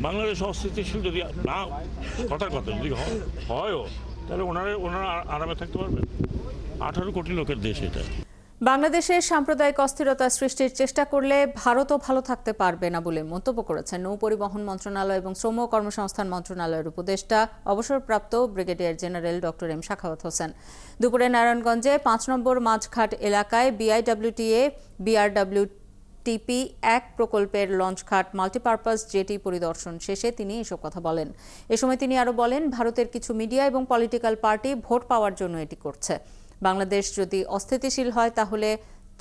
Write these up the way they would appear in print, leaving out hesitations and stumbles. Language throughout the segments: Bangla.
বাংলাদেশ অস্থিতিশীল যদি না কথার কথা যদি হয়ও, তাহলে ওনারা আরামে থাকতে পারবেন। 18 কোটি লোকের দেশ এটা। বাংলাদেশের সাম্প্রদায়িক অস্থিরতা সৃষ্টির চেষ্টা করলে ভারতও ভালো থাকতে পারবে না বলে মন্তব্য করেছেন নৌ পরিবহন মন্ত্রণালয় এবং শ্রম ও কর্মসংস্থান মন্ত্রণালয়ের উপদেষ্টা অবসরপ্রাপ্ত brigadier general doctor M Sakhawat Hossain. দুপুরে নারায়ণগঞ্জে ৫ নম্বর মাঝঘাট এলাকায় বিআইডব্লিউটিএ BRWTP-1 প্রকল্পের লঞ্চঘাট মাল্টিপারপাস জেটি পরিদর্শন শেষে তিনি এসব কথা বলেন। এ সময় তিনি আরও বলেন, ভারতের কিছু মিডিয়া এবং পলিটিক্যাল পার্টি ভোট পাওয়ার জন্য এটি করছে। বাংলাদেশ যদি অস্থিতিশীল হয় তাহলে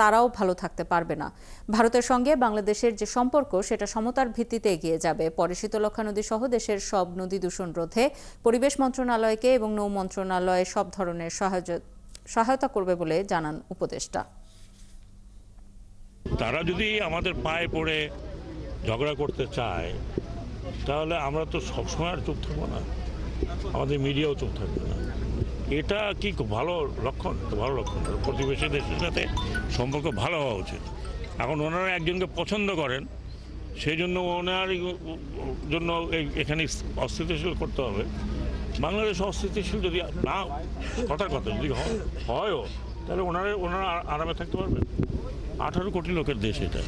তারাও ভালো থাকতে পারবে না। ভারতের সঙ্গে বাংলাদেশের যে সম্পর্ক সেটা সমতার ভিত্তিতে এগিয়ে যাবে। পরে শীতলক্ষ্যা নদী সহ দেশের সব নদী দূষণ রোধে পরিবেশ মন্ত্রণালয়কে এবং নৌ মন্ত্রণালয় সব ধরনের সহায়তা করবে বলে জানান উপদেষ্টা। তারা যদি আমাদের পায়ে পড়ে ঝগড়া করতে চায়, তাহলে আমরা তো সবসময় আর চুপ থাকবো না, আমাদের মিডিয়াও চুপ থাকবে না। এটা কি ভালো লক্ষণ? ভালো লক্ষণ। প্রতিবেশী দেশের সাথে সম্পর্ক ভালো হওয়া উচিত। এখন ওনারা একজনকে পছন্দ করেন, সেই জন্য ওনার জন্য এখানে অস্থিতিশীল করতে হবে। বাংলাদেশ অস্থিতিশীল যদি না কথার কথা যদি হয়ও, তাহলে ওনারা আরামে থাকতে পারবেন। 18 কোটি লোকের দেশ এটা।